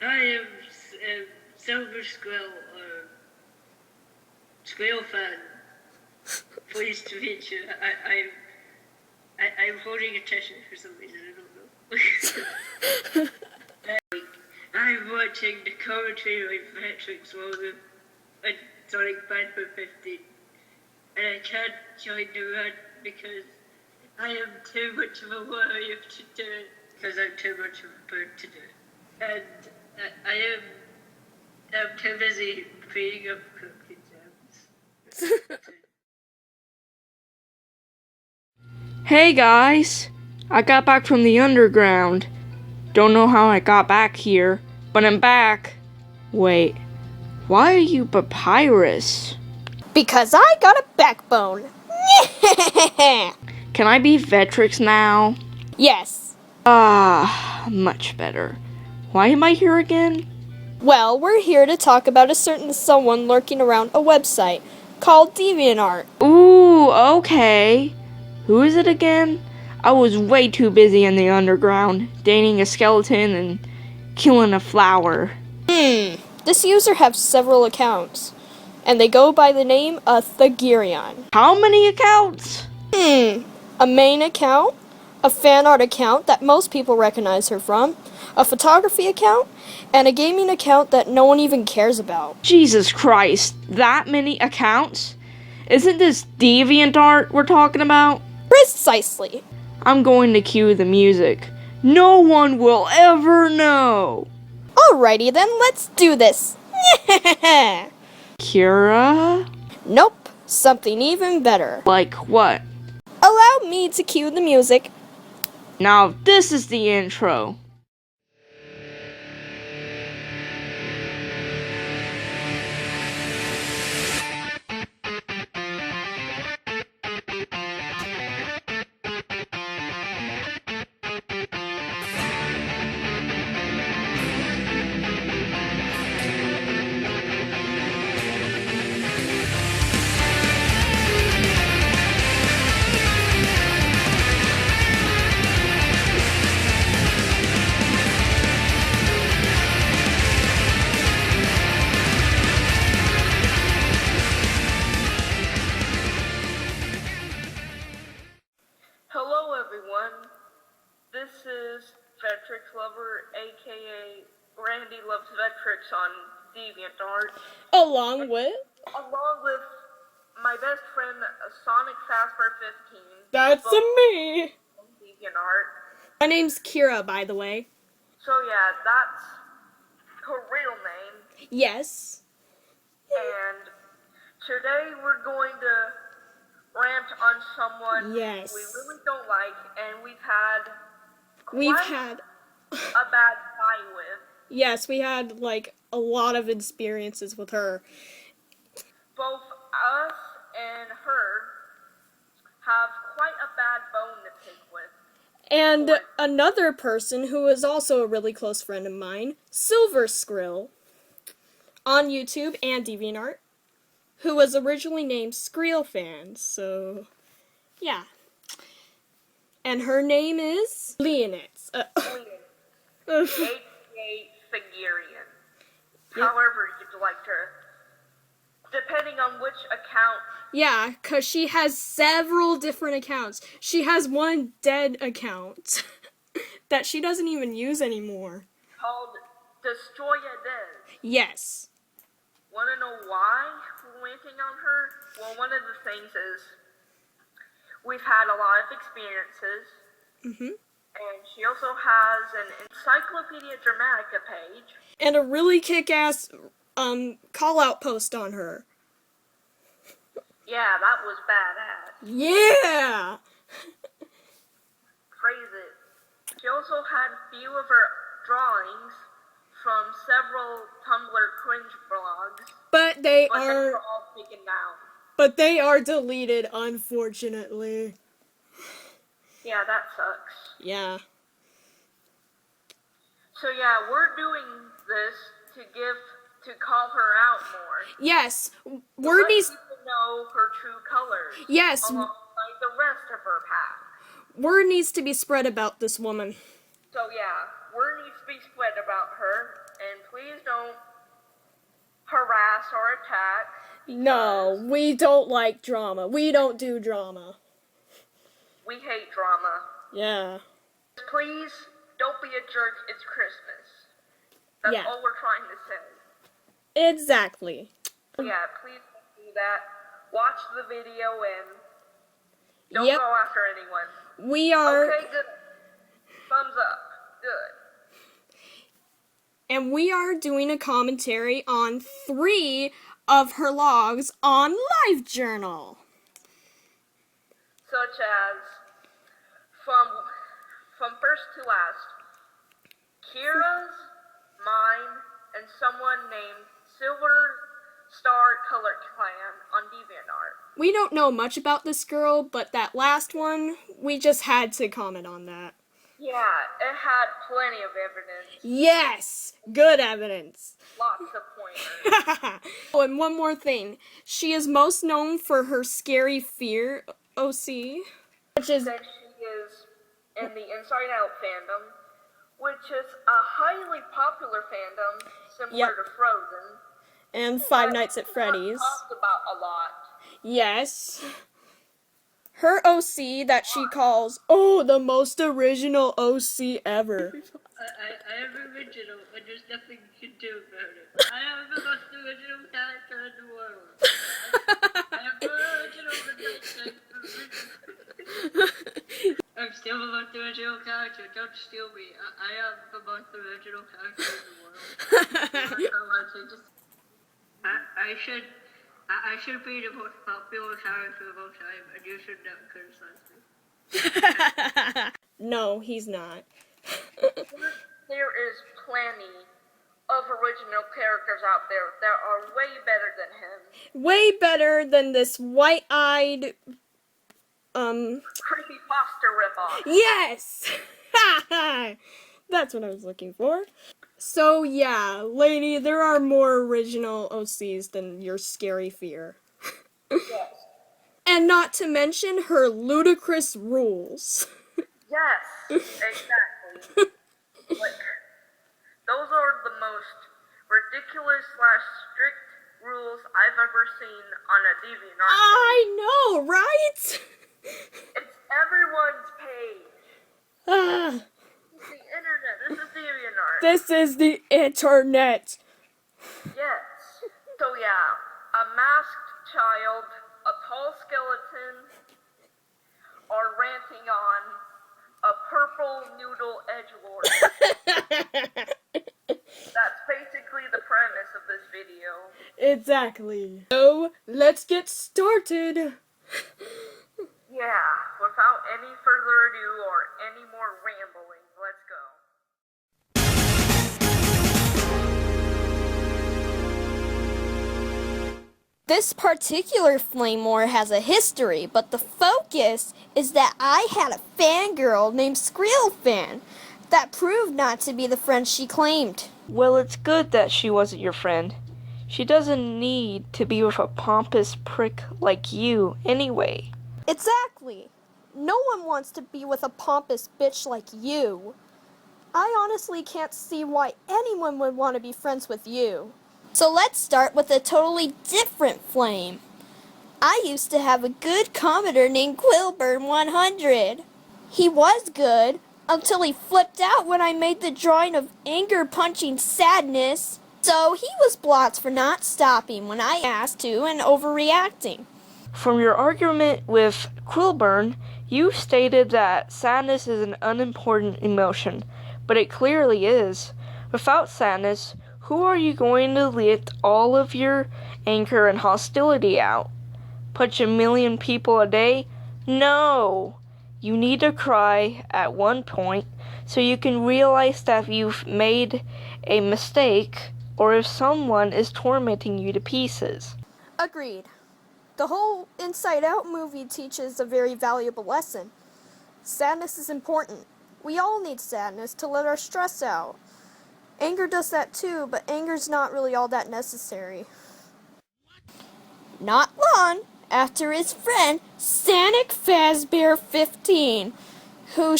I am Silver Squirrel, Squirrel fan. Pleased to meet you. I'm holding a t-shirt for some reason, I don't know. I'm watching the commentary with Vetrix while on SonicFazbear15, and I can't join the rant because I am too much of a warrior to do it, because I'm too much of a bird to do it. And I'm too busy beating up cookie jams. Hey guys, I got back from the underground. Don't know how I got back here, but I'm back. Wait, why are you Papyrus? Because I got a backbone. Can I be Vetrix now? Yes. Ah, much better. Why am I here again? Well, we're here to talk about a certain someone lurking around a website called DeviantArt. Ooh, okay. Who is it again? I was way too busy in the underground, dating a skeleton and killing a flower. This user has several accounts, and they go by the name of Thagirion. How many accounts? A main account, a fan art account that most people recognize her from, a photography account, and a gaming account that no one even cares about. Jesus Christ, that many accounts? Isn't this DeviantArt we're talking about? Precisely. I'm going to cue the music. No one will ever know. Alrighty then, let's do this. Kira? Nope, something even better. Like what? Allow me to cue the music. Now this is the intro. Hello everyone, this is Vetrix Lover, aka Randi-lovesVetrix on DeviantArt, Along with? along with my best friend SonicFazbear15. That's both me! on DeviantArt. My name's Kira, by the way. So yeah, that's her real name, Yes. and today we're going to rant on someone Yes. we really don't like, and we've had a bad time with. Yes, we had, like, a lot of experiences with her. Both us and her have quite a bad bone to pick with. And another person who is also a really close friend of mine, Silver Skrill, on YouTube and DeviantArt, who was originally named Skrillfan, so, yeah. And her name is Leeanix. A.k.a. Figurian. However you'd like to, depending on which account. Yeah, because she has several different accounts. She has one dead account that she doesn't even use anymore. Called Destroya Dead. Yes. Want to know why we're ranting on her? Well, one of the things is we've had a lot of experiences. And she also has an Encyclopedia Dramatica page. And a really kick-ass call-out post on her. Yeah, that was badass. Yeah! Praise it. She also had a few of her drawings from several Tumblr cringe blogs. But they But they are... were all taken down. But they are deleted, unfortunately. Yeah, that sucks. Yeah. So yeah, we're doing this to call her out more. Yes, Let word needs... people know her true colors. Yes. Alongside the rest of her path. Word needs to be spread about this woman. So yeah, word needs to be spread about her, and harass or attack. No, we don't like drama. We don't do drama. We hate drama. Yeah. Please don't be a jerk. It's Christmas. That's Yeah. all we're trying to say. Exactly. Yeah, please don't do that. Watch the video and don't Yep. go after anyone. We are... Okay, good. Thumbs up. Good. And we are doing a commentary on 3 of her logs on LiveJournal. Such as from first to last, Kira's, mine, and someone named Silver Star Color Clan on DeviantArt. We don't know much about this girl, but that last one, we just had to comment on that. Yeah, it had plenty of evidence. Yes! Good evidence. Lots of pointers. Oh, and one more thing. She is most known for her Scary Fear OC, which is... Said she is in the Inside Out fandom, which is a highly popular fandom, similar Yep. to Frozen. and Five but Nights at Freddy's. Talked about a lot. Yes. Her OC that she calls, oh, the most original OC ever. I am original, and there's nothing you can do about it. I am the most original character in the world. I am the original I'm still the most original character. Don't steal me. I am the most original character in the world. I should be the most popular character of all time, and you should not criticize me. No, he's not. There is plenty of original characters out there that are way better than him. Way better than this white-eyed, Creepypasta ripoff. Yes! That's what I was looking for. So yeah, lady, there are more original OCs than your Scary Fear. Yes. And not to mention her ludicrous rules. Yes, exactly. Like, those are the most ridiculous/strict rules I've ever seen on a DeviantArt. I know, right? It's everyone's page. Ah, It's the internet. This is DeviantArt. this is the internet. Yes. So yeah, a masked child, a tall skeleton, are ranting on a purple noodle edgelord. That's basically the premise of this video. Exactly. So, let's get started. Yeah, without any further ado or any more rambling, let's go. This particular flame war has a history, but the focus is that I had a fangirl named Skrillfan that proved not to be the friend she claimed. Well, it's good that she wasn't your friend. She doesn't need to be with a pompous prick like you anyway. Exactly. No one wants to be with a pompous bitch like you. I honestly can't see why anyone would want to be friends with you. So let's start with a totally different flame. I used to have a good commenter named Quilburn 100. He was good until he flipped out when I made the drawing of anger punching sadness. So he was blocked for not stopping when I asked to and overreacting. From your argument with Quilburn, you stated that sadness is an unimportant emotion, but it clearly is. Without sadness, who are you going to let all of your anger and hostility out? Punch 1,000,000 people a day? No! You need to cry at one point so you can realize that you've made a mistake or if someone is tormenting you to pieces. Agreed. The whole Inside Out movie teaches a very valuable lesson. Sadness is important. We all need sadness to let our stress out. Anger does that too, but anger's not really all that necessary. Not long after his friend SonicFazbear15, who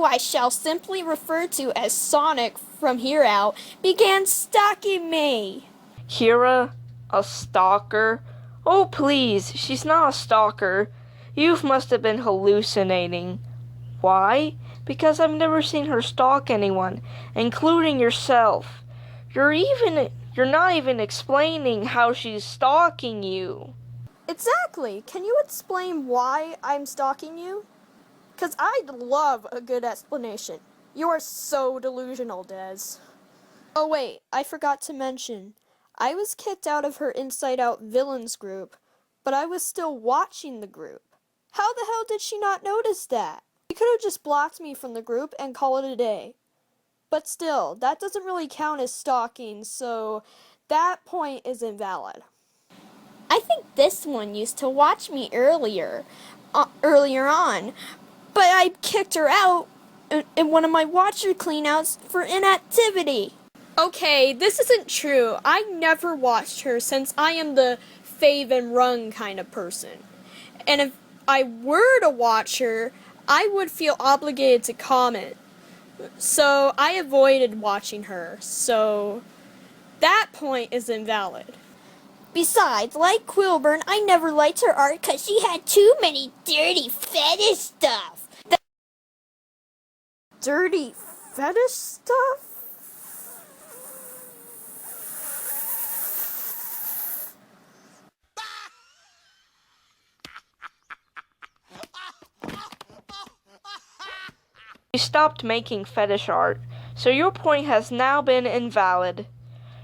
I shall simply refer to as Sonic from here out, began stalking me. Kira, A stalker? Oh, please, she's not a stalker. You must have been hallucinating. Why? Because I've never seen her stalk anyone, including yourself. You're not even explaining how she's stalking you. Exactly. Can you explain why I'm stalking you? 'Cause I'd love a good explanation. You are so delusional, Des. Oh wait, I forgot to mention. I was kicked out of her Inside Out Villains group, but I was still watching the group. How the hell did she not notice that? She could have just blocked me from the group and called it a day. But still, that doesn't really count as stalking, so that point is invalid. I think this one used to watch me earlier on, but I kicked her out in one of my watcher cleanouts for inactivity. Okay, this isn't true. I never watched her since I am the fave and run kind of person. And if I were to watch her, I would feel obligated to comment. So I avoided watching her. So that point is invalid. Besides, like Quilburn, I never liked her art because she had too many dirty fetish stuff. Dirty fetish stuff? You stopped making fetish art, so your point has now been invalid.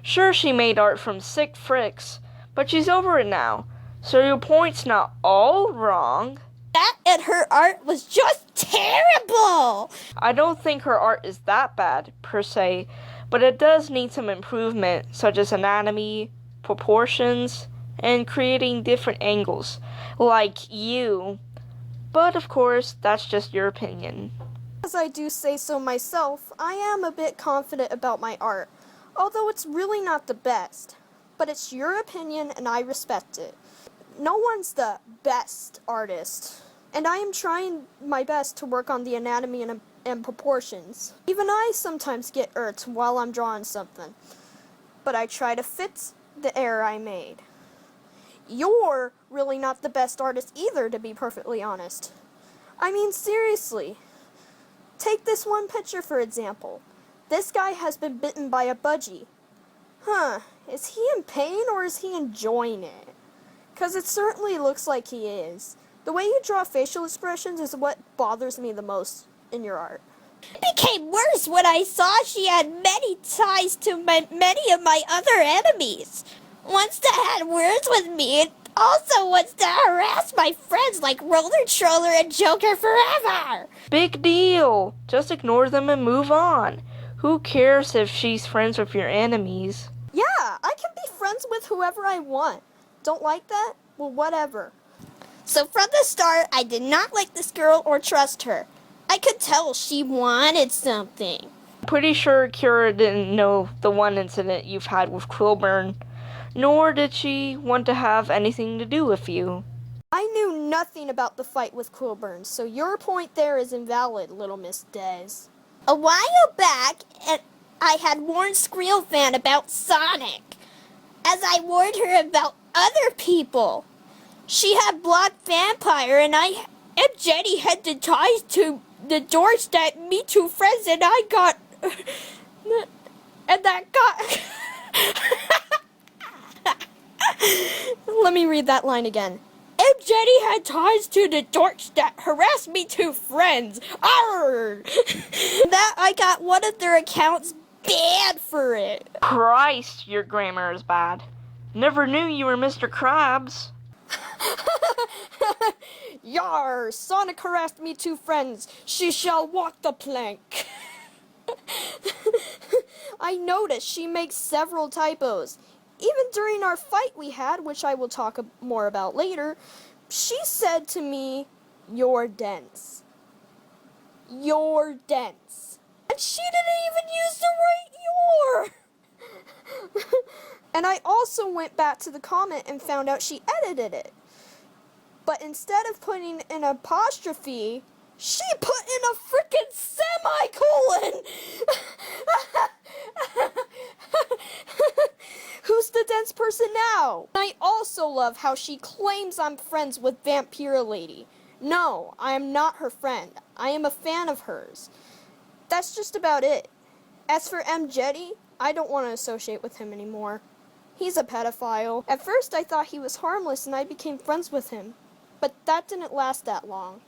Sure, she made art from sick fricks, but she's over it now, so your point's not all wrong. That and her art was just terrible! I don't think her art is that bad, per se, but it does need some improvement, such as anatomy, proportions, and creating different angles, like you. But of course, that's just your opinion. As I do say so myself, I am a bit confident about my art, although it's really not the best. But it's your opinion and I respect it. No one's the best artist, and I am trying my best to work on the anatomy and proportions. Even I sometimes get irked while I'm drawing something, but I try to fix the error I made. You're really not the best artist either, to be perfectly honest. I mean, seriously. Take this one picture for example. This guy has been bitten by a budgie. Is he in pain or is he enjoying it? 'Cause it certainly looks like he is. The way you draw facial expressions is what bothers me the most in your art. It became worse when I saw she had many ties to many of my other enemies. Wants to have words with me and also wants to harass my friends like Roller Troller and Joker forever. Big deal! Just ignore them and move on. Who cares if she's friends with your enemies? Yeah, I can be friends with whoever I want. Don't like that? Well, whatever. So from the start, I did not like this girl or trust her. I could tell she wanted something. Pretty sure Kira didn't know the one incident you've had with Quilburn, nor did she want to have anything to do with you. I knew nothing about the fight with Quilburn, so your point there is invalid, little Miss Des. A while back, I had warned Skreel about Sonic, as I warned her about other people. She had blocked Vampire, and Jenny had the ties to the dorks that me two friends and I got, and that got. Let me read that line again. And Jenny had ties to the dorks that harassed me two friends. Arr! That I got one of their accounts banned for it. Christ, your grammar is bad. Never knew you were Mr. Krabs. Yar! Sonic harassed me two friends. She shall walk the plank. I noticed she makes several typos. Even during our fight we had, which I will talk more about later, she said to me, "You're dense. You're dense." And she didn't even use the right "you're." And I also went back to the comment and found out she edited it. But instead of putting an apostrophe, she put in a frickin' semicolon! Who's the intense person now. I also love how she claims I'm friends with Vampire Lady. No, I am not her friend. I am a fan of hers. That's just about it. As for M. Jetty, I don't want to associate with him anymore. He's a pedophile. At first I thought he was harmless and I became friends with him. But that didn't last that long.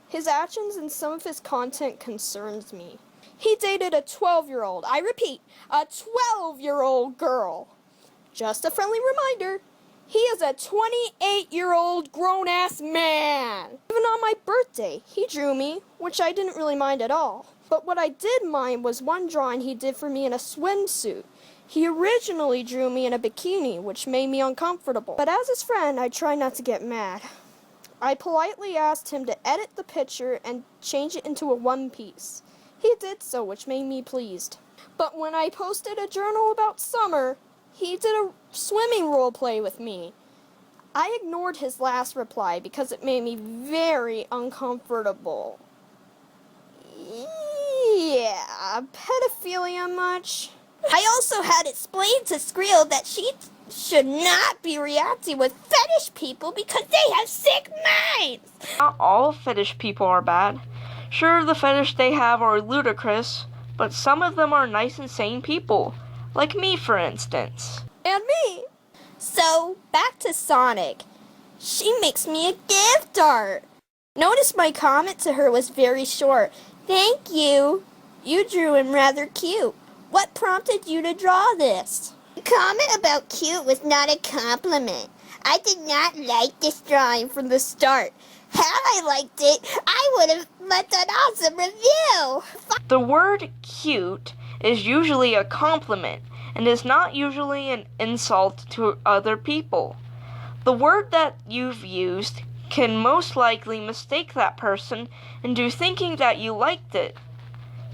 His actions and some of his content concerns me. He dated a 12-year-old, I repeat, a 12-year-old girl. Just a friendly reminder, he is a 28-year-old grown-ass man. Even on my birthday, he drew me, which I didn't really mind at all. But what I did mind was one drawing he did for me in a swimsuit. He originally drew me in a bikini, which made me uncomfortable. But as his friend, I try not to get mad. I politely asked him to edit the picture and change it into a one-piece. He did so, which made me pleased. But when I posted a journal about summer, he did a swimming role play with me. I ignored his last reply because it made me very uncomfortable. Yeah, pedophilia much? I also had explained to Skrill that she should not be reacting with fetish people because they have sick minds. Not all fetish people are bad. Sure, the fetish they have are ludicrous, but some of them are nice and sane people. Like me, for instance. And me. So, back to Sonic. She makes me a gift art. Notice my comment to her was very short. Thank you. You drew him rather cute. What prompted you to draw this? The comment about cute was not a compliment. I did not like this drawing from the start. Had I liked it, I would have left an awesome review. The word cute is usually a compliment and is not usually an insult to other people. The word that you've used can most likely mistake that person into thinking that you liked it.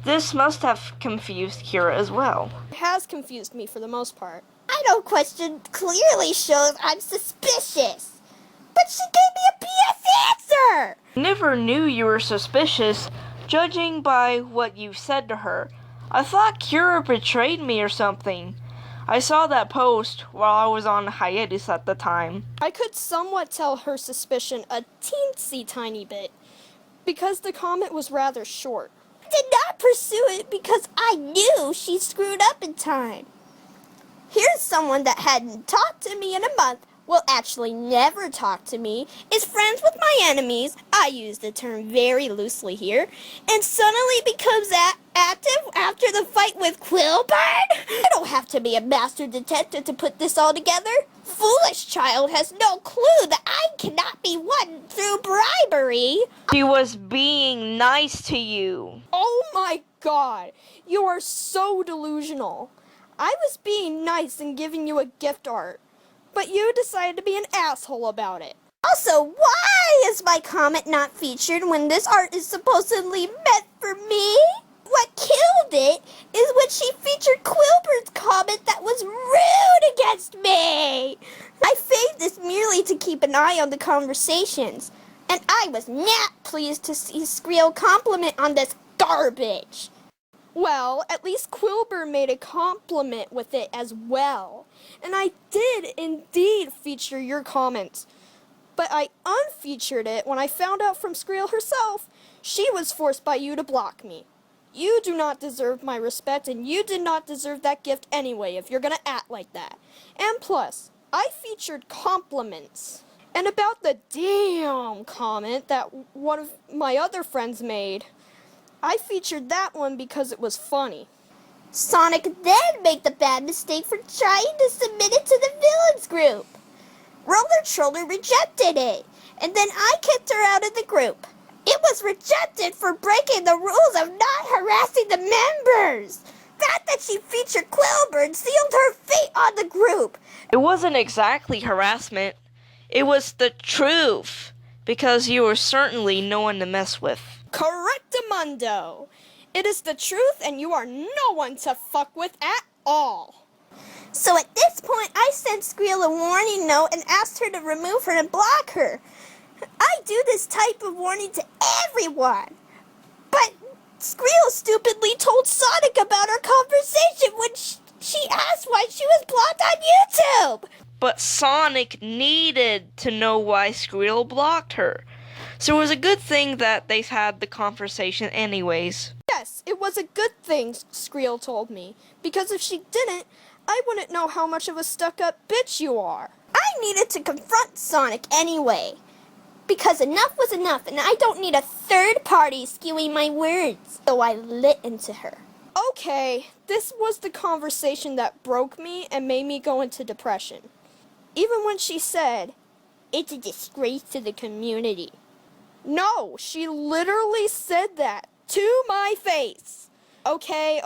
This must have confused Kira as well. It has confused me for the most part. I know question clearly shows I'm suspicious. But she gave me a BS answer! Never knew you were suspicious, judging by what you said to her. I thought Kira betrayed me or something. I saw that post while I was on hiatus at the time. I could somewhat tell her suspicion a teensy tiny bit, because the comment was rather short. I did not pursue it because I knew she screwed up in time. Here's someone that hadn't talked to me in a month, well, actually never talked to me, is friends with my enemies, I use the term very loosely here, and suddenly becomes active after the fight with Quilburn? I don't have to be a master detective to put this all together. Foolish child has no clue that I cannot be won through bribery. She was being nice to you. Oh my god, you are so delusional. I was being nice and giving you a gift art. But you decided to be an asshole about it. Also, why is my comment not featured when this art is supposedly meant for me? What killed it is when she featured Quilburn's comment that was rude against me. I faked this merely to keep an eye on the conversations, and I was not pleased to see Skrill compliment on this garbage. Well, at least Quilburn made a compliment with it as well. And I did indeed feature your comments. But I unfeatured it when I found out from Skrill herself she was forced by you to block me. You do not deserve my respect, and you did not deserve that gift anyway if you're gonna act like that. And plus, I featured compliments. And about the damn comment that one of my other friends made, I featured that one because it was funny. Sonic then made the bad mistake for trying to submit it to the villains group. Roller Troller rejected it, and then I kicked her out of the group. It was rejected for breaking the rules of not harassing the members. The fact that she featured Quilburn sealed her fate on the group. It wasn't exactly harassment. It was the truth, because you were certainly no one to mess with. Correctamundo. It is the truth, and you are no one to fuck with at all. So at this point, I sent Skrill a warning note and asked her to remove her and block her. I do this type of warning to everyone. But Skrill stupidly told Sonic about our conversation when She asked why she was blocked on YouTube! But Sonic needed to know why Skrill blocked her. So it was a good thing that they had the conversation anyways. Yes, it was a good thing, Skrill told me, because if she didn't, I wouldn't know how much of a stuck-up bitch you are. I needed to confront Sonic anyway, because enough was enough, and I don't need a third party skewing my words. So I lit into her. Okay, this was the conversation that broke me and made me go into depression. Even when she said, It's a disgrace to the community. no, she literally said that to my face. Okay,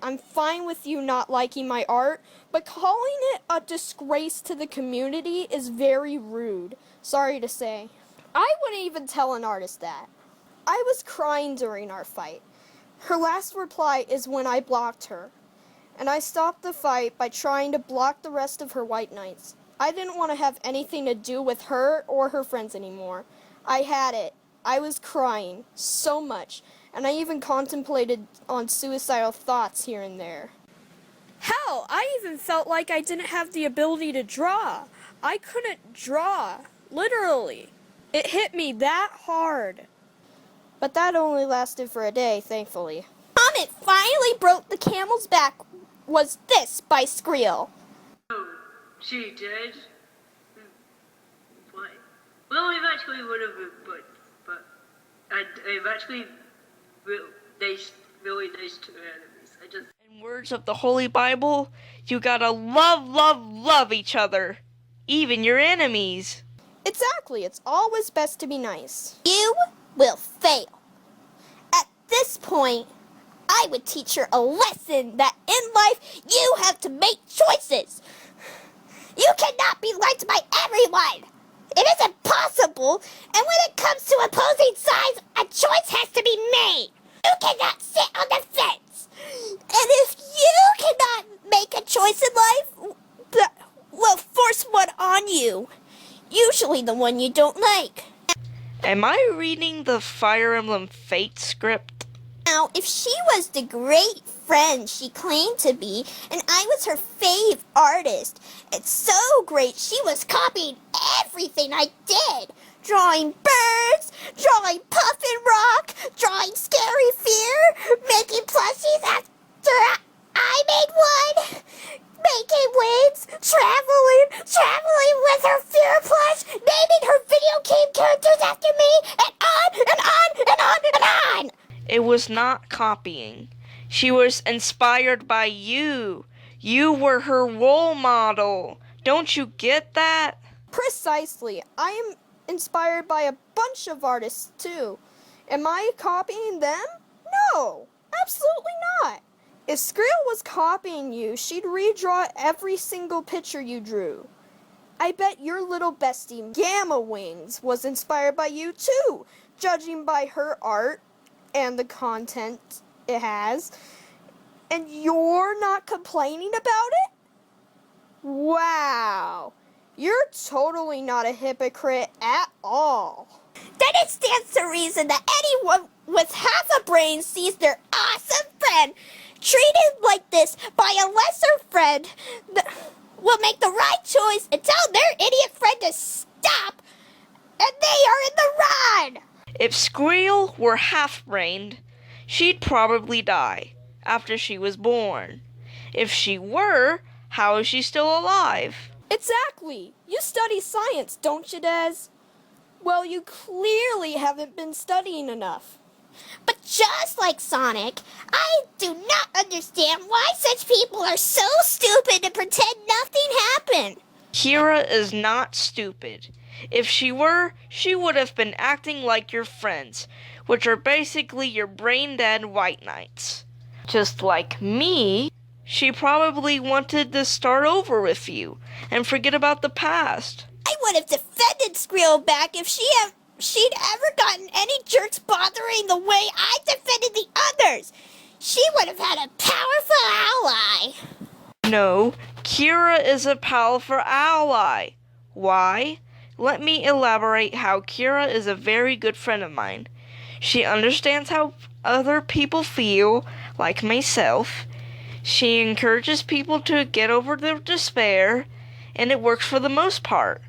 I'm fine with you not liking my art, but calling it a disgrace to the community is very rude. Sorry to say. I wouldn't even tell an artist that. I was crying during our fight. Her last reply is when I blocked her, and I stopped the fight by trying to block the rest of her white knights. I didn't want to have anything to do with her or her friends anymore. I had it. I was crying so much, and I even contemplated on suicidal thoughts here and there. Hell, I even felt like I didn't have the ability to draw. I couldn't draw, literally. It hit me that hard. But that only lasted for a day, thankfully. Comet finally broke the camel's back was this by Skrill. Oh, she did? What? Well, we've actually would have, but I'm actually really nice to her enemies. In words of the Holy Bible, you gotta love each other. Even your enemies. Exactly, it's always best to be nice. You will fail. At this point, I would teach her a lesson that in life you have to make choices. You cannot be liked by everyone. It is impossible, and when it comes to opposing sides, a choice has to be made. You cannot sit on the fence. And if you cannot make a choice in life, that will force one on you. Usually the one you don't like. Am I reading the Fire Emblem Fate script? Now, if she was the great friend she claimed to be, and I was her fave artist, it's so great she was copying everything I did. Drawing birds, drawing Puffin Rock, drawing Scary Fear, making plushies after I made one, making wings, traveling with her Fear plush, naming her video game characters after me, and on and on and on and on. It was not copying. She was inspired by you. You were her role model. Don't you get that? Precisely. I am inspired by a bunch of artists too. Am I copying them? No, absolutely not. If Skrill was copying you, she'd redraw every single picture you drew. I bet your little bestie, Gamma Wings, was inspired by you too, judging by her art and the content it has. And you're not complaining about it? Wow. You're totally not a hypocrite at all. Then it stands to reason that anyone with half a brain sees their awesome friend treated like this by a lesser friend will make the right choice and tell their idiot friend to stop, and they are in the run. If Skrill were half-brained, she'd probably die after she was born. If she were, how is she still alive? Exactly. You study science, don't you, Des? Well, you clearly haven't been studying enough. But just like Sonic, I do not understand why such people are so stupid to pretend nothing happened. Kira is not stupid. If she were, she would have been acting like your friends, which are basically your brain-dead white knights. Just like me, she probably wanted to start over with you and forget about the past. I would have defended Skrill back if she'd ever gotten any jerks bothering the way I defended the others. She would have had a powerful ally. No, Kira is a powerful ally. Why? Let me elaborate how Kira is a very good friend of mine. She understands how other people feel, like myself. She encourages people to get over their despair, and it works for the most part.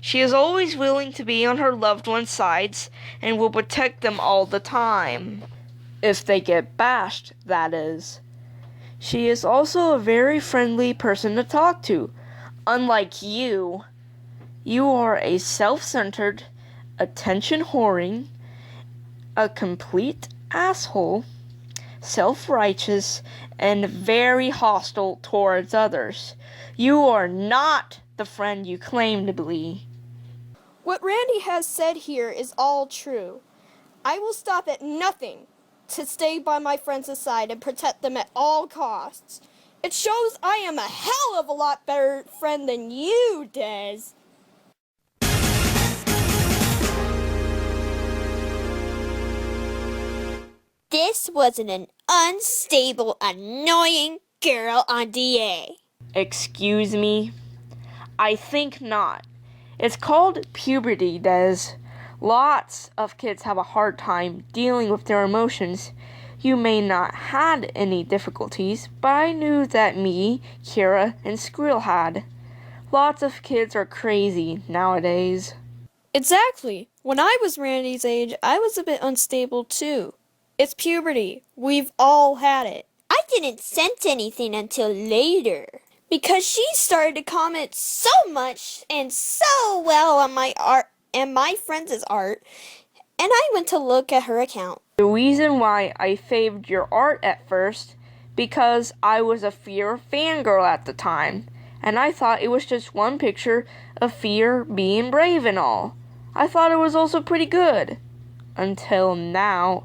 She is always willing to be on her loved ones' sides and will protect them all the time. If they get bashed, that is. She is also a very friendly person to talk to. Unlike you. You are a self-centered, attention-whoring, a complete asshole, self-righteous, and very hostile towards others. You are not the friend you claim to be. What Randy has said here is all true. I will stop at nothing to stay by my friends' side and protect them at all costs. It shows I am a hell of a lot better friend than you, Des. This wasn't an unstable, annoying girl on DA. Excuse me? I think not. It's called puberty, Des. Lots of kids have a hard time dealing with their emotions. You may not had any difficulties, but I knew that me, Kira, and Skrill had. Lots of kids are crazy nowadays. Exactly. When I was Randy's age, I was a bit unstable too. It's puberty. We've all had it. I didn't sense anything until later. Because she started to comment so much and so well on my art and my friends' art, and I went to look at her account. The reason why I faved your art at first, because I was a Fear fangirl at the time, and I thought it was just one picture of Fear being brave and all. I thought it was also pretty good. Until now.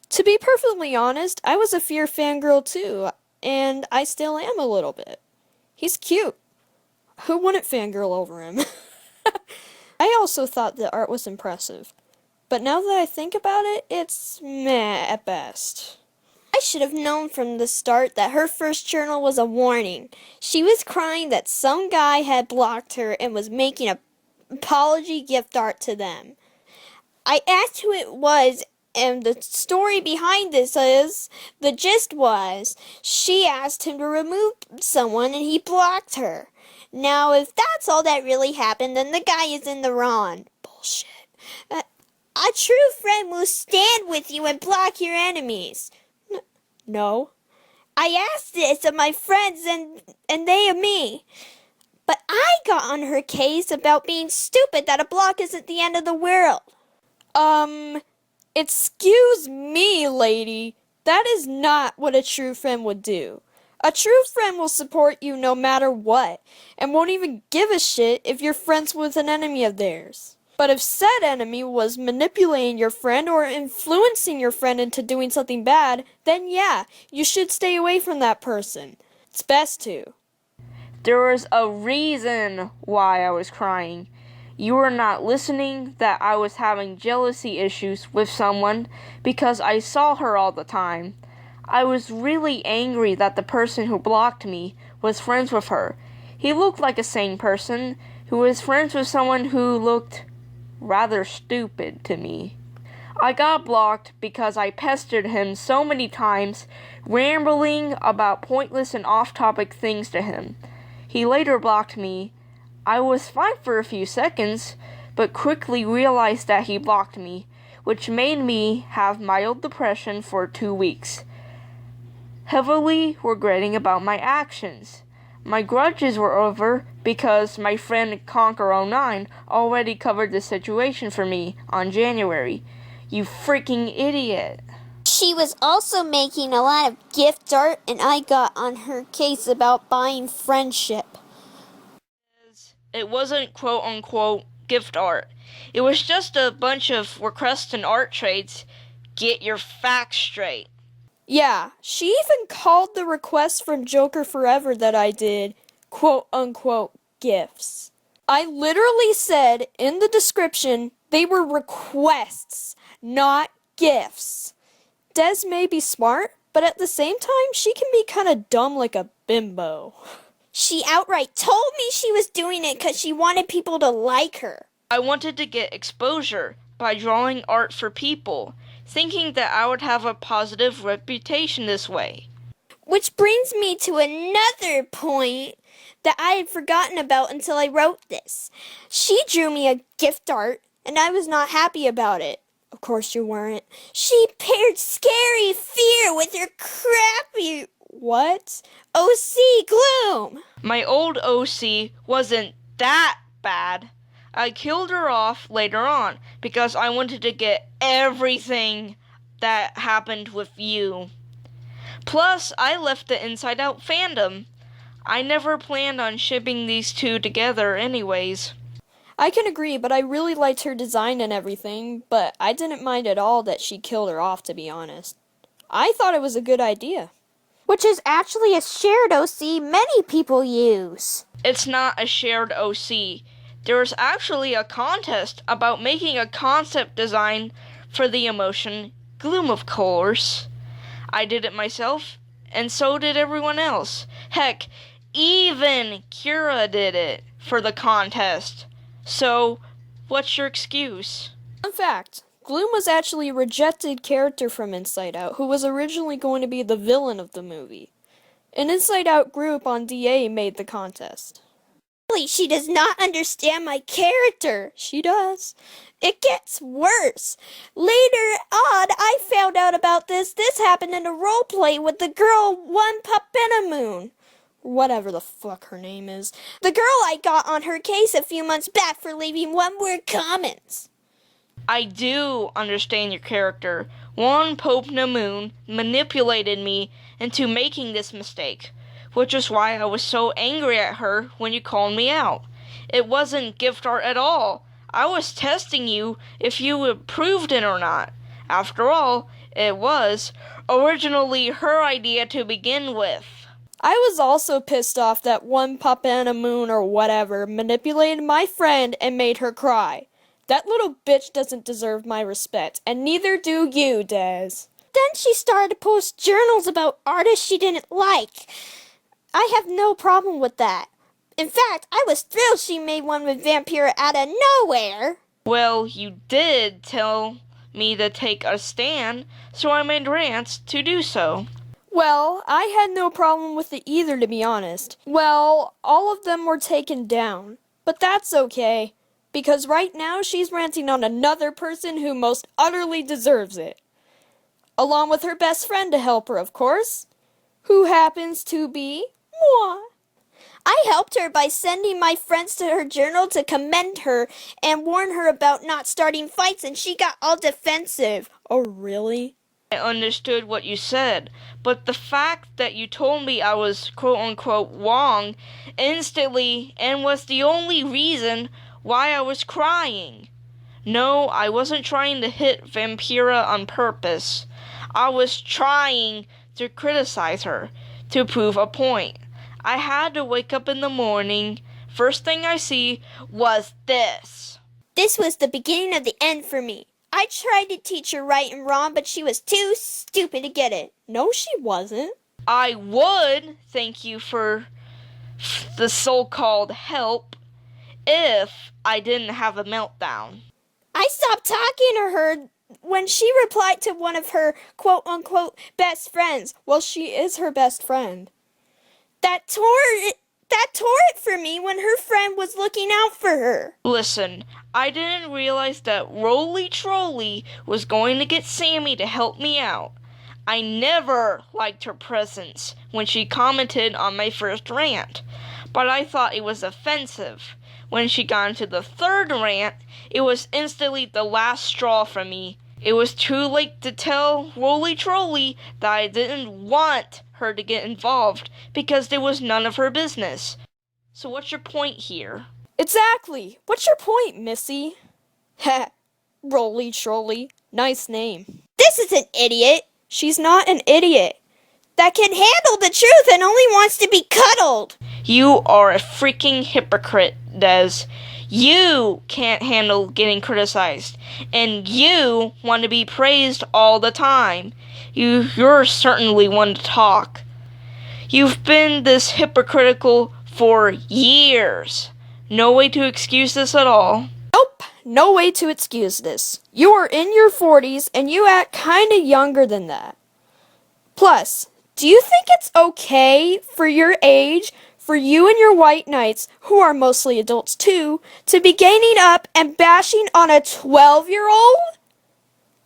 To be perfectly honest, I was a Fear fangirl too, and I still am a little bit. He's cute. Who wouldn't fangirl over him? I also thought the art was impressive. But now that I think about it, it's meh at best. I should have known from the start that her first journal was a warning. She was crying that some guy had blocked her and was making an apology gift art to them. I asked who it was, and the story behind this is, the gist was, she asked him to remove someone and he blocked her. Now, if that's all that really happened, then the guy is in the wrong. Bullshit. A true friend will stand with you and block your enemies. No. I asked this of my friends and they of me. But I got on her case about being stupid that a block isn't the end of the world. Excuse me, lady. That is not what a true friend would do. A true friend will support you no matter what, and won't even give a shit if you're friends with an enemy of theirs. But if said enemy was manipulating your friend or influencing your friend into doing something bad, then yeah, you should stay away from that person. It's best to. There was a reason why I was crying. You were not listening that I was having jealousy issues with someone because I saw her all the time. I was really angry that the person who blocked me was friends with her. He looked like a sane person who was friends with someone who looked rather stupid to me. I got blocked because I pestered him so many times, rambling about pointless and off-topic things to him. He later blocked me. I was fine for a few seconds, but quickly realized that he blocked me, which made me have mild depression for 2 weeks. Heavily regretting about my actions. My grudges were over because my friend Conquer09 already covered the situation for me on January. You freaking idiot. She was also making a lot of gift art, and I got on her case about buying friendship. It wasn't quote-unquote gift art. It was just a bunch of requests and art trades. Get your facts straight. Yeah, she even called the request from Joker Forever that I did, quote-unquote, gifts. I literally said in the description they were requests, not gifts. Des may be smart, but at the same time, she can be kind of dumb like a bimbo. She outright told me she was doing it because she wanted people to like her. I wanted to get exposure by drawing art for people, thinking that I would have a positive reputation this way. Which brings me to another point that I had forgotten about until I wrote this. She drew me a gift art, and I was not happy about it. Of course you weren't. She paired scary fear with her crappy... What? OC gloom! My old OC wasn't that bad. I killed her off later on because I wanted to get everything that happened with you. Plus, I left the Inside Out fandom. I never planned on shipping these two together anyways. I can agree, but I really liked her design and everything, but I didn't mind at all that she killed her off, to be honest. I thought it was a good idea. Which is actually a shared OC many people use. It's not a shared OC. There's actually a contest about making a concept design for the emotion gloom, of course. I did it myself, and so did everyone else. Heck, even Kira did it for the contest. So, what's your excuse? Fun fact, Gloom was actually a rejected character from Inside Out who was originally going to be the villain of the movie. An Inside Out group on DA made the contest. Really, she does not understand my character. She does. It gets worse. Later on, I found out about this. This happened in a roleplay with the girl One Moon. Whatever the fuck her name is. The girl I got on her case a few months back for leaving one-word comments. I do understand your character. One Moon manipulated me into making this mistake, which is why I was so angry at her when you called me out. It wasn't gift art at all. I was testing you if you approved it or not. After all, it was originally her idea to begin with. I was also pissed off that One Moon or whatever manipulated my friend and made her cry. That little bitch doesn't deserve my respect, and neither do you, Des. Then she started to post journals about artists she didn't like. I have no problem with that. In fact, I was thrilled she made one with Vampira out of nowhere. Well, you did tell me to take a stand, so I made Rants to do so. Well, I had no problem with it either, to be honest. Well, all of them were taken down. But that's okay, because right now she's ranting on another person who most utterly deserves it. Along with her best friend to help her, of course, who happens to be moi. I helped her by sending my friends to her journal to commend her and warn her about not starting fights, and she got all defensive. Oh, really? I understood what you said, but the fact that you told me I was quote-unquote wrong instantly and was the only reason why I was crying. No, I wasn't trying to hit Vampira on purpose. I was trying to criticize her, to prove a point. I had to wake up in the morning. First thing I see was this. This was the beginning of the end for me. I tried to teach her right and wrong, but she was too stupid to get it. No, she wasn't. I would thank you for the so-called help if I didn't have a meltdown. I stopped talking to her when she replied to one of her quote-unquote best friends. Well, she is her best friend. That tore it for me when her friend was looking out for her. Listen, I didn't realize that Roly Trolley was going to get Sammy to help me out. I never liked her presence when she commented on my first rant, but I thought it was offensive. When she got into the third rant, it was instantly the last straw for me. It was too late to tell Roly Trolley that I didn't want her to get involved because there was none of her business. So what's your point here? Exactly. What's your point, Missy? Heh. Roly Trolley. Nice name. This is an idiot. She's not an idiot. That can handle the truth and only wants to be cuddled. You are a freaking hypocrite, Des. You can't handle getting criticized, and you want to be praised all the time. You're certainly one to talk. You've been this hypocritical for years. No way to excuse this at all. Nope, no way to excuse this. You are in your 40s, and you act kinda younger than that. Plus, Do you think it's okay for your age, for you and your white knights, who are mostly adults too, to be gaining up and bashing on a 12-year-old?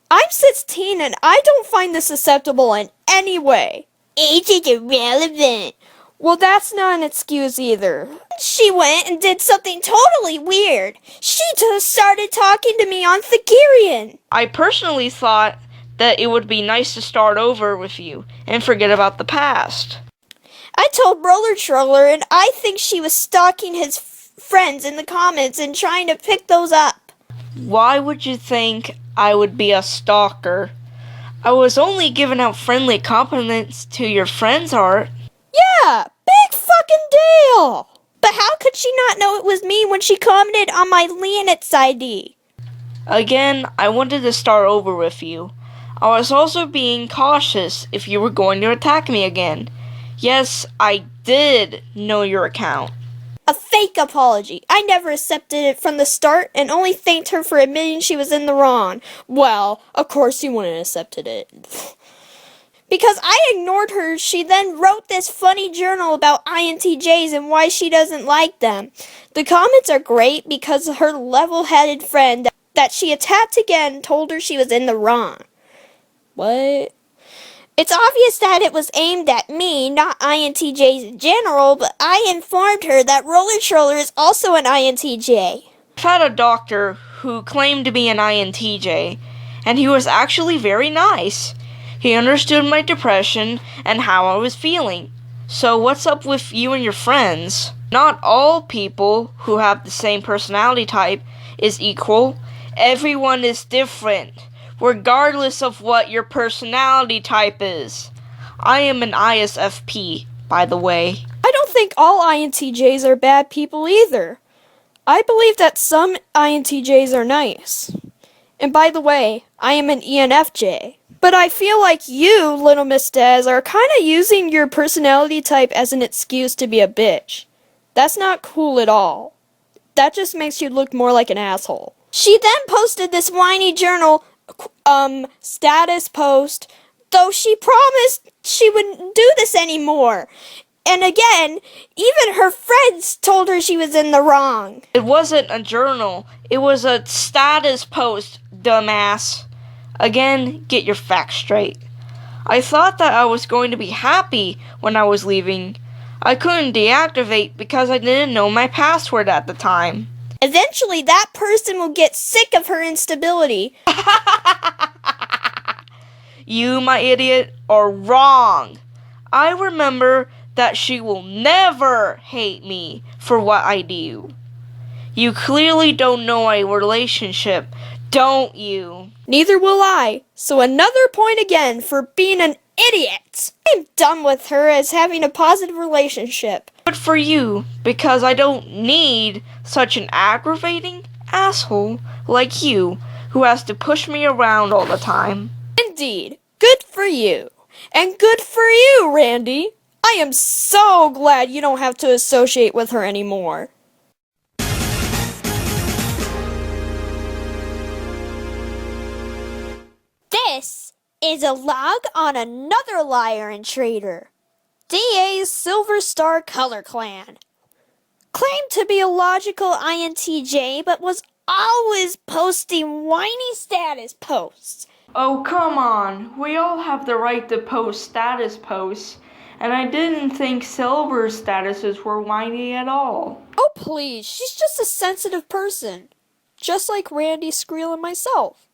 I'm 16 and I don't find this acceptable in any way. Age is irrelevant. Well, that's not an excuse either. She went and did something totally weird. She just started talking to me on Thagirian. I personally thought that it would be nice to start over with you and forget about the past. I told Roller Troller and I think she was stalking his friends in the comments and trying to pick those up. Why would you think I would be a stalker? I was only giving out friendly compliments to your friends, Art. Yeah, big fucking deal! But how could she not know it was me when she commented on my Leeanix ID? Again, I wanted to start over with you. I was also being cautious if you were going to attack me again. Yes, I did know your account. A fake apology. I never accepted it from the start and only thanked her for admitting she was in the wrong. Well, of course you wouldn't have accepted it. Because I ignored her, she then wrote this funny journal about INTJs and why she doesn't like them. The comments are great because her level-headed friend that she attacked again told her she was in the wrong. What? It's obvious that it was aimed at me, not INTJs in general, but I informed her that Roller Troller is also an INTJ. I've had a doctor who claimed to be an INTJ, and he was actually very nice. He understood my depression and how I was feeling. So what's up with you and your friends? Not all people who have the same personality type is equal. Everyone is different, regardless of what your personality type is. I am an ISFP, by the way. I don't think all INTJs are bad people either. I believe that some INTJs are nice. And by the way, I am an ENFJ. But I feel like you, Little Miss Dez, are kind of using your personality type as an excuse to be a bitch. That's not cool at all. That just makes you look more like an asshole. She then posted this whiny journal, status post, though she promised she wouldn't do this anymore. And again, even her friends told her she was in the wrong. It wasn't a journal. It was a status post, dumbass. Again, get your facts straight. I thought that I was going to be happy when I was leaving. I couldn't deactivate because I didn't know my password at the time. Eventually, that person will get sick of her instability. You, my idiot, are wrong. I remember that she will never hate me for what I do. You clearly don't know a relationship, don't you? Neither will I. So another point again for being an idiot. I'm done with her as having a positive relationship. Good for you, because I don't need such an aggravating asshole like you who has to push me around all the time. Indeed. Good for you. And good for you, Randy. I am so glad you don't have to associate with her anymore. This is a log on another liar and traitor. DA's Silver Star Color Clan. Claimed to be a logical INTJ, but was always posting whiny status posts. Oh, come on. We all have the right to post status posts, and I didn't think Silver's statuses were whiny at all. Oh, please. She's just a sensitive person. Just like Randy, Skreel, and myself.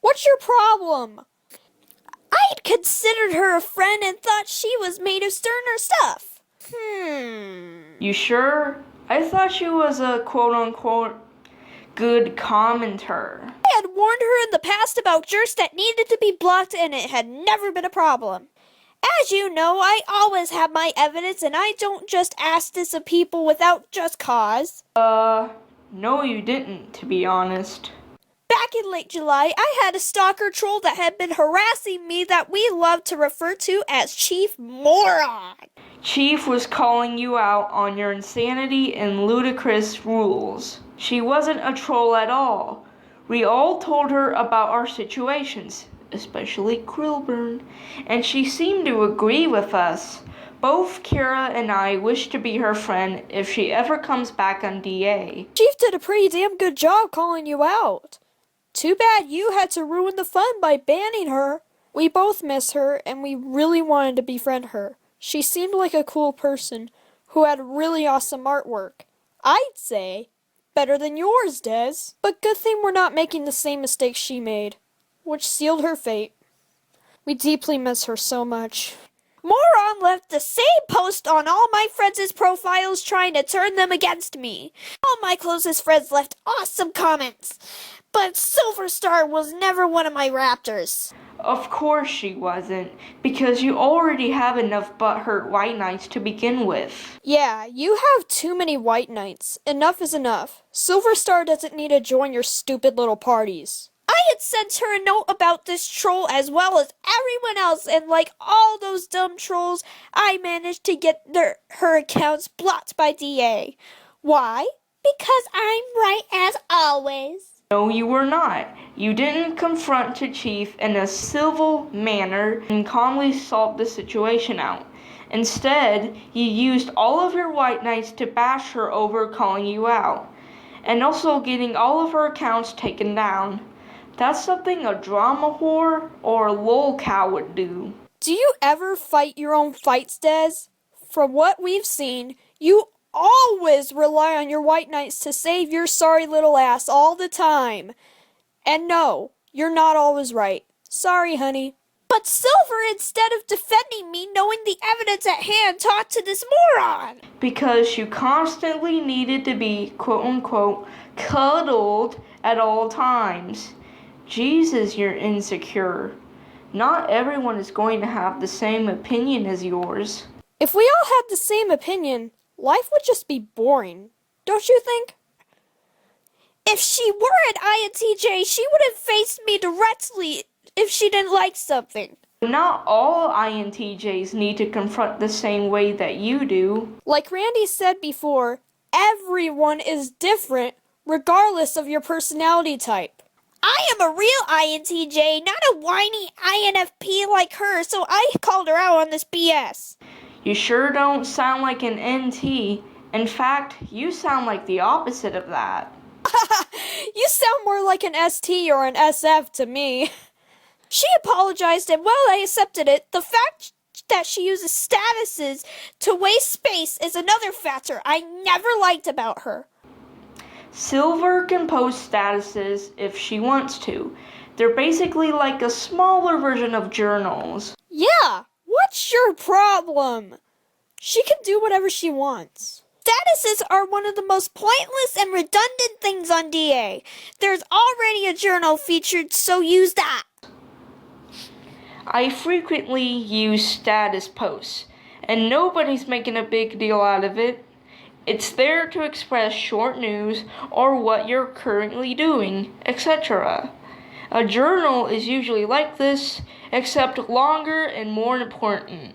What's your problem? I'd considered her a friend and thought she was made of sterner stuff. You sure? I thought she was a quote-unquote good commenter. I had warned her in the past about jerks that needed to be blocked and it had never been a problem. As you know, I always have my evidence and I don't just ask this of people without just cause. No you didn't, to be honest. Back in late July, I had a stalker troll that had been harassing me that we love to refer to as Chief Moron. Chief was calling you out on your insanity and ludicrous rules. She wasn't a troll at all. We all told her about our situations, especially Quilburn, and she seemed to agree with us. Both Kira and I wish to be her friend if she ever comes back on DA. Chief did a pretty damn good job calling you out. Too bad you had to ruin the fun by banning her. We both miss her, and we really wanted to befriend her. She seemed like a cool person who had really awesome artwork. I'd say better than yours, Des. But good thing we're not making the same mistakes she made, which sealed her fate. We deeply miss her so much. Moron left the same post on all my friends' profiles trying to turn them against me. All my closest friends left awesome comments, but Silver Star was never one of my raptors. Of course she wasn't, because you already have enough butthurt white knights to begin with. Yeah, you have too many white knights. Enough is enough. Silver Star doesn't need to join your stupid little parties. I had sent her a note about this troll as well as everyone else, and like all those dumb trolls, I managed to get her accounts blocked by DA. Why? Because I'm right as always. No, you were not. You didn't confront the chief in a civil manner and calmly solve the situation out. Instead, you used all of your white knights to bash her over calling you out, and also getting all of her accounts taken down. That's something a drama whore or a lol cow would do. Do you ever fight your own fights, Des? From what we've seen, you always rely on your white knights to save your sorry little ass all the time. And no, you're not always right. Sorry, honey. But Silver, instead of defending me, knowing the evidence at hand, talked to this moron. Because you constantly needed to be, quote-unquote, cuddled at all times. Jesus, you're insecure. Not everyone is going to have the same opinion as yours. If we all had the same opinion, life would just be boring. Don't you think? If she were an INTJ, she would have faced me directly if she didn't like something. Not all INTJs need to confront the same way that you do. Like Randy said before, everyone is different regardless of your personality type. I am a real INTJ, not a whiny INFP like her, so I called her out on this BS. You sure don't sound like an NT. In fact, you sound like the opposite of that. You sound more like an ST or an SF to me. She apologized and well, I accepted it. The fact that she uses statuses to waste space is another factor I never liked about her. Silver can post statuses if she wants to. They're basically like a smaller version of journals. Yeah, what's your problem? She can do whatever she wants. Statuses are one of the most pointless and redundant things on DA. There's already a journal featured, so use that. I frequently use status posts, and nobody's making a big deal out of it. It's there to express short news or what you're currently doing, etc. A journal is usually like this, except longer and more important.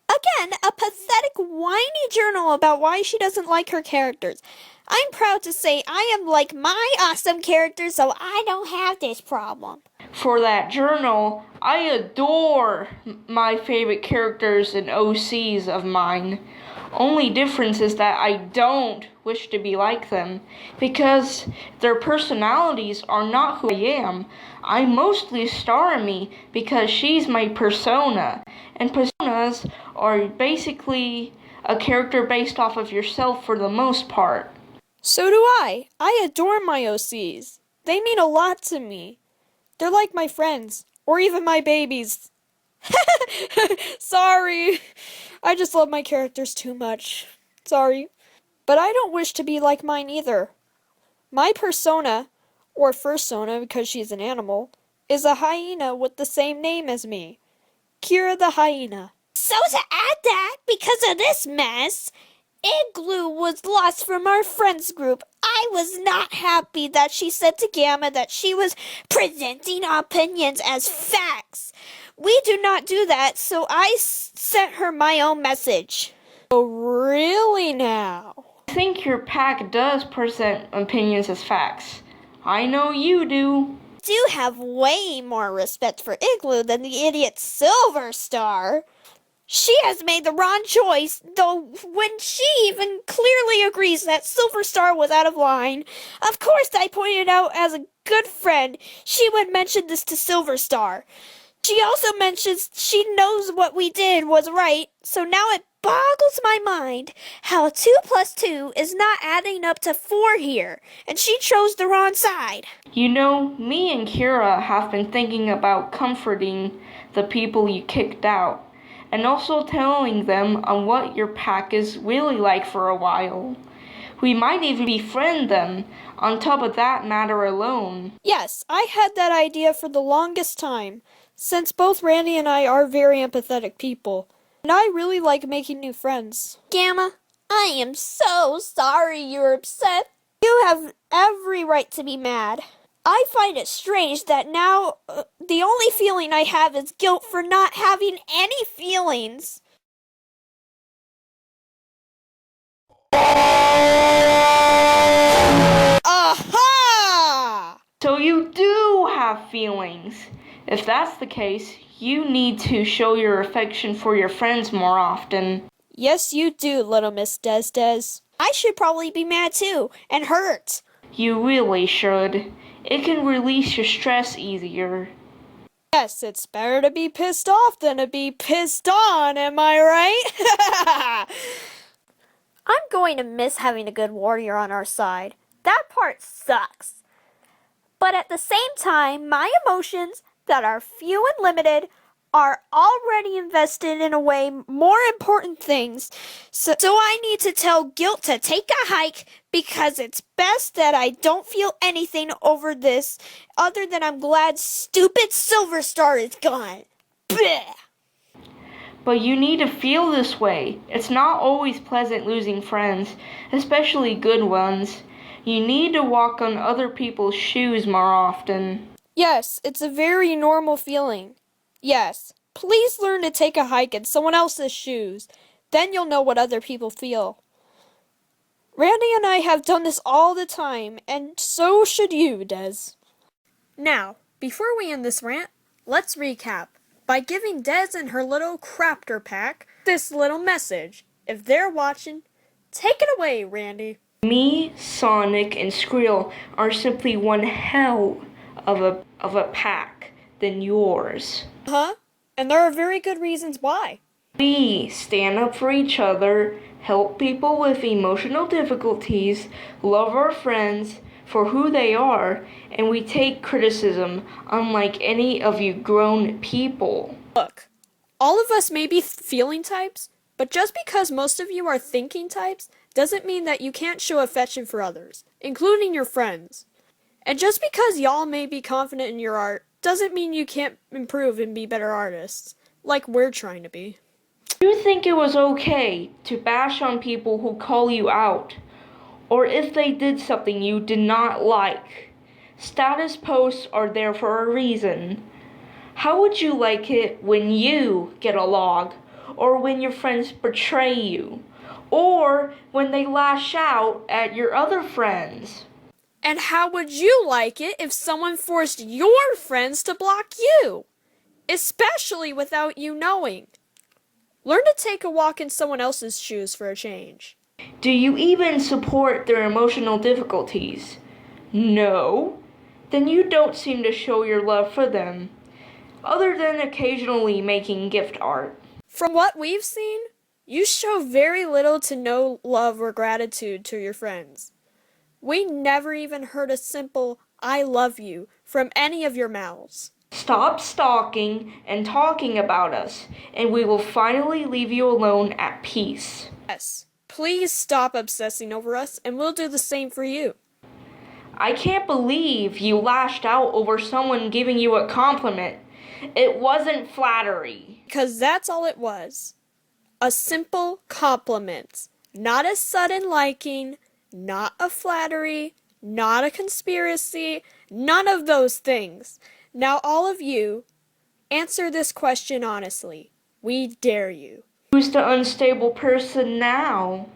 Again, a pathetic, whiny journal about why she doesn't like her characters. I'm proud to say I am like my awesome characters, so I don't have this problem. For that journal, I adore my favorite characters and OCs of mine. Only difference is that I don't wish to be like them, because their personalities are not who I am. I mostly star me because she's my persona, and personas are basically a character based off of yourself for the most part. So do I. I adore my OCs. They mean a lot to me. They're like my friends, or even my babies. Sorry. I just love my characters too much. Sorry. But I don't wish to be like mine either. My persona, or fursona because she's an animal, is a hyena with the same name as me. Kira the hyena. So to add that, because of this mess, Igloo was lost from our friends group. I was not happy that she said to Gamma that she was presenting opinions as facts. We do not do that, so I sent her my own message. Oh, really now? I think your pack does present opinions as facts. I know you do. do have way more respect for Igloo than the idiot Silver Star. She has made the wrong choice, though when she even clearly agrees that Silver Star was out of line. Of course, I pointed out as a good friend she would mention this to Silver Star. She also mentions she knows what we did was right, so now it boggles my mind how 2 plus 2 is not adding up to 4 here, and she chose the wrong side. You know, me and Kira have been thinking about comforting the people you kicked out, and also telling them on what your pack is really like for a while. We might even befriend them on top of that matter alone. Yes, I had that idea for the longest time, since both Randy and I are very empathetic people, and I really like making new friends. Gamma, I am so sorry you're upset. You have every right to be mad. I find it strange that now the only feeling I have is guilt for not having any feelings. Aha! So you do have feelings. If that's the case, you need to show your affection for your friends more often. Yes, you do, little Miss Des. I should probably be mad too, and hurt. You really should. It can release your stress easier. Yes, it's better to be pissed off than to be pissed on, am I right? I'm going to miss having a good warrior on our side. That part sucks. But at the same time, my emotions that are few and limited are already invested in a way more important things. So I need to tell guilt to take a hike because it's best that I don't feel anything over this other than I'm glad stupid Silver Star is gone. Blech. But you need to feel this way. It's not always pleasant losing friends, especially good ones. You need to walk on other people's shoes more often. Yes, it's a very normal feeling. Yes, please learn to take a hike in someone else's shoes. Then you'll know what other people feel. Randy and I have done this all the time, and so should you, Des. Now, before we end this rant, let's recap by giving Des and her little crafter pack this little message. If they're watching, take it away, Randy. Me, Sonic, and Skrill are simply one hell of a pack than yours. Huh? And there are very good reasons why. We stand up for each other, help people with emotional difficulties, love our friends for who they are, and we take criticism unlike any of you grown people. Look, all of us may be feeling types, but just because most of you are thinking types doesn't mean that you can't show affection for others, including your friends. And just because y'all may be confident in your art doesn't mean you can't improve and be better artists, like we're trying to be. Do you think it was okay to bash on people who call you out, or if they did something you did not like? Status posts are there for a reason. How would you like it when you get a log, or when your friends betray you, or when they lash out at your other friends? And how would you like it if someone forced your friends to block you? Especially without you knowing. Learn to take a walk in someone else's shoes for a change. Do you even support their emotional difficulties? No? Then you don't seem to show your love for them, other than occasionally making gift art. From what we've seen, you show very little to no love or gratitude to your friends. We never even heard a simple, "I love you" from any of your mouths. Stop stalking and talking about us, and we will finally leave you alone at peace. Yes, please stop obsessing over us, and we'll do the same for you. I can't believe you lashed out over someone giving you a compliment. It wasn't flattery. Because that's all it was. A simple compliment. Not a sudden liking, not a flattery, not a conspiracy, none of those things. Now all of you, answer this question honestly. We dare you. Who's the unstable person now?